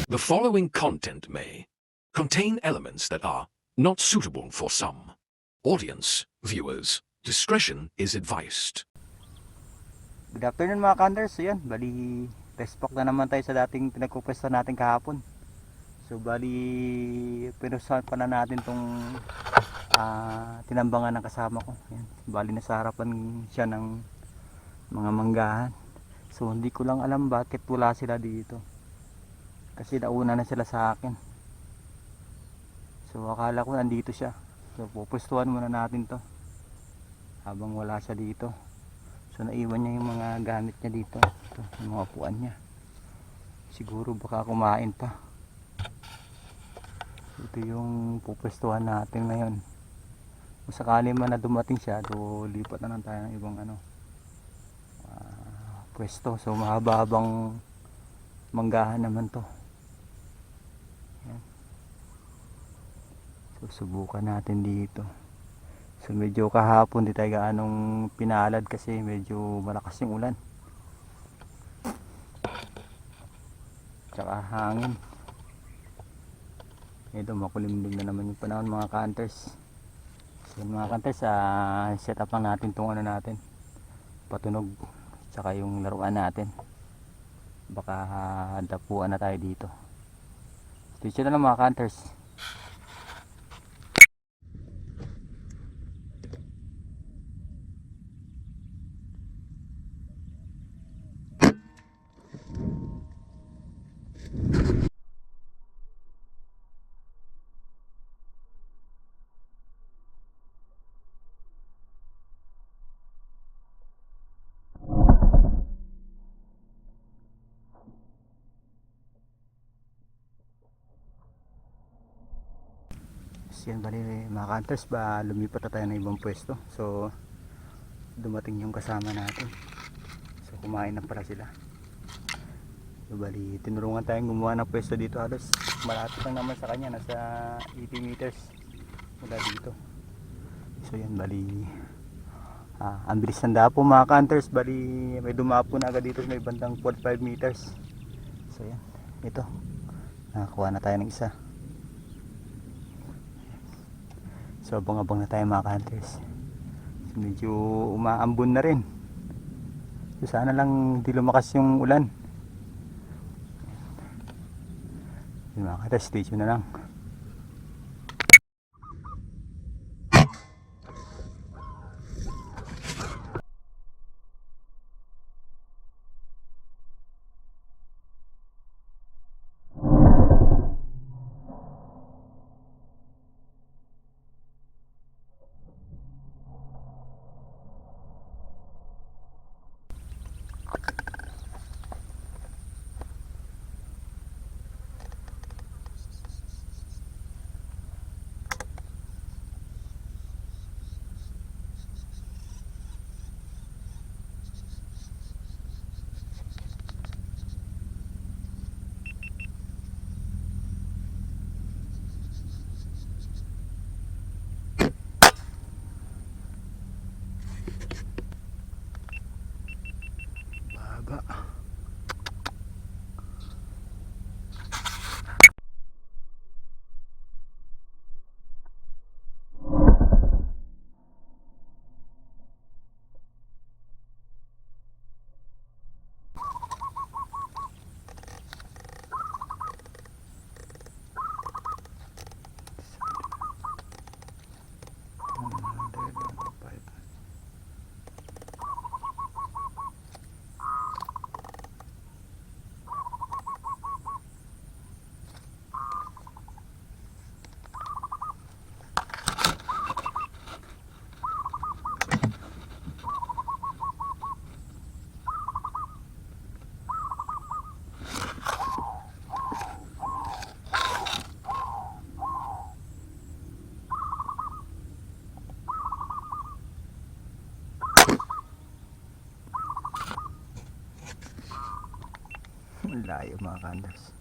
The following content may contain elements that are not suitable for some. Audience, viewers, discretion is advised. Good afternoon mga Kanders. So yan, bali respack na naman tayo sa dating pinagpupwesto natin kahapon. So bali pinusahan pa na natin tong tinambangan ng kasama ko. Yan, bali nasa harapan siya ng mga manggahan. So hindi ko lang alam bakit wala sila dito. Kasi nauna na sila sa akin. So akala ko nandito siya. So pupwestuhan muna natin to habang wala siya dito. So naiwan niya yung mga gamit niya dito. Ito, yung mga upuan niya. Siguro baka kumain pa. Ito yung pupwestuhan natin ngayon. Kung sakali man na dumating siya, do lipat na lang tayo ng ibang pwesto. So mahaba-habang manggahan naman to. Yan. So subukan natin dito. So medyo kahapon di tayo gaanong pinalad kasi medyo malakas yung ulan. Tsaka hangin. Ito makulimlim na naman yung panahon mga Kanters. So mga Kanters, set up lang natin itong natin. Patunog. Tsaka yung laruan natin. Baka dapuan na tayo dito. Stay na lang mga Kanters. Yan bali mga Kanters, ba lumipat na tayo ng ibang pwesto. So dumating yung kasama natin. So kumain na pala sila. So bali tinulungan tayong gumawa ng pwesto dito. Halos malapit lang naman sa kanya, nasa 80 meters mula dito. So yan bali ang bilis ng dapo mga Kanters. Bali may dumapo na agad dito, may bandang 45 meters. So yan, ito nakakuha na tayo ng isa. So abang-abang na tayo mga Kanters. So, medyo umaambon na rin. So sana lang di lumakas yung ulan. Yung mga Kanters, stay tuned na lang. Ang layo mga ka-hunters.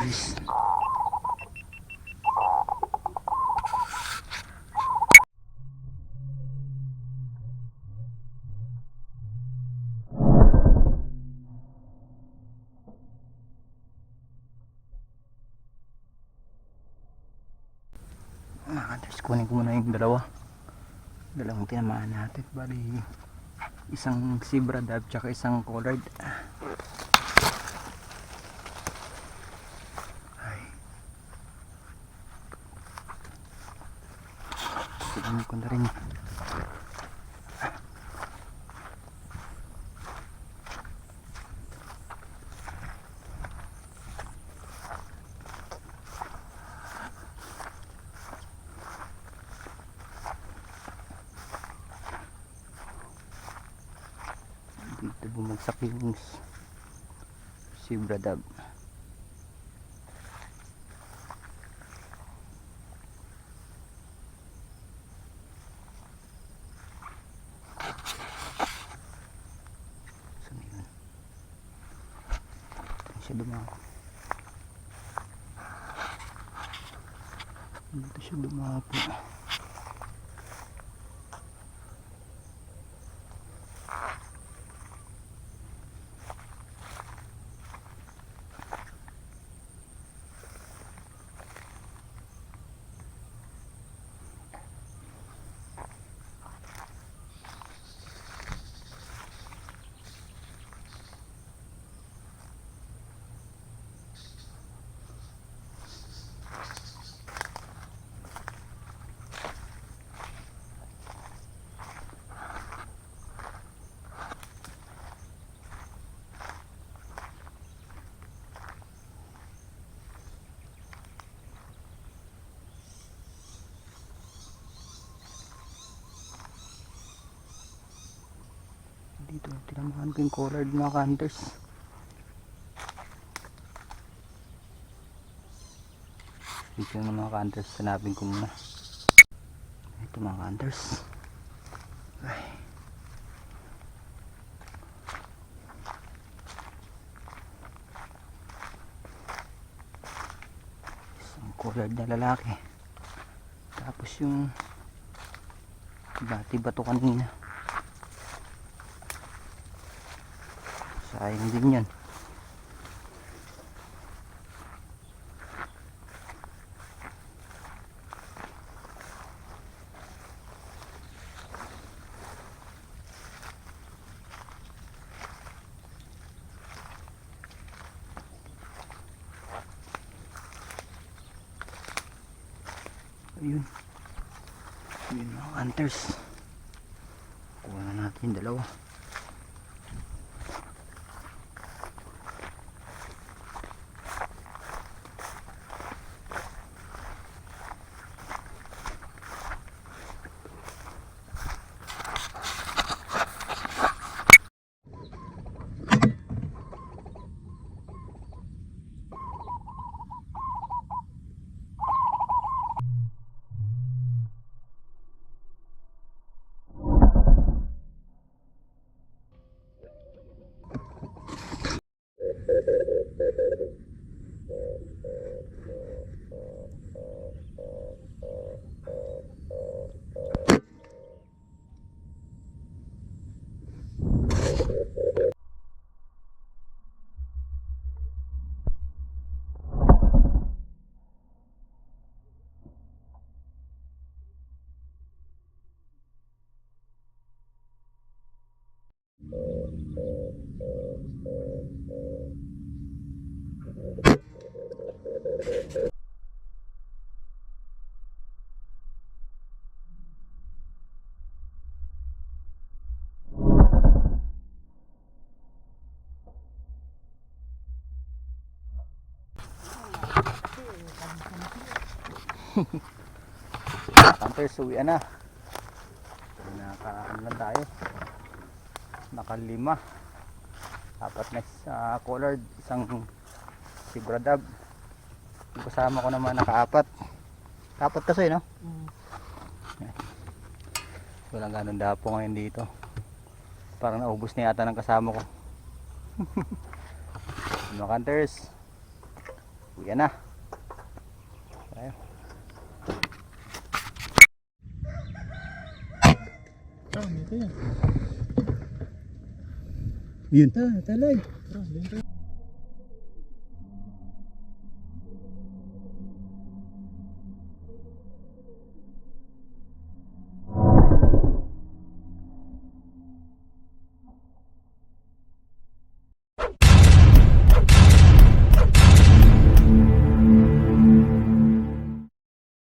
Nice. Mga ka-hunters, kunin ko muna yung dalawang tinamaan natin. Bali isang zebra dove tsaka isang collared. Ay, tignan ko na rin. Dito bumagsak yung zebra dove. Saan yun? Siya dumapo. Dito siya dumapo. Dito tinamahan ko yung collared mga ka-hunters. Dito yung mga ka-hunters, sanabing ko muna. Ito mga ka-hunters. Ay. Isang collared na lalaki. Tapos yung bati bato kanina. Sayang din yan. Ayun. Ayun mga hunters. Kuha na natin yung dalawa. Hunters, uwian na. Nakaano lang tayo. Nakalima. Apat na collard, isang sibradab. Yung kasama ko naman nakaapat. Apat kasi, no? Walang ganun dapo ngayon dito. Parang naubos na yata ng kasama ko. Mga hunters, uwian na. Tayo. Ito yan. Yun. Talay. Tara, dito.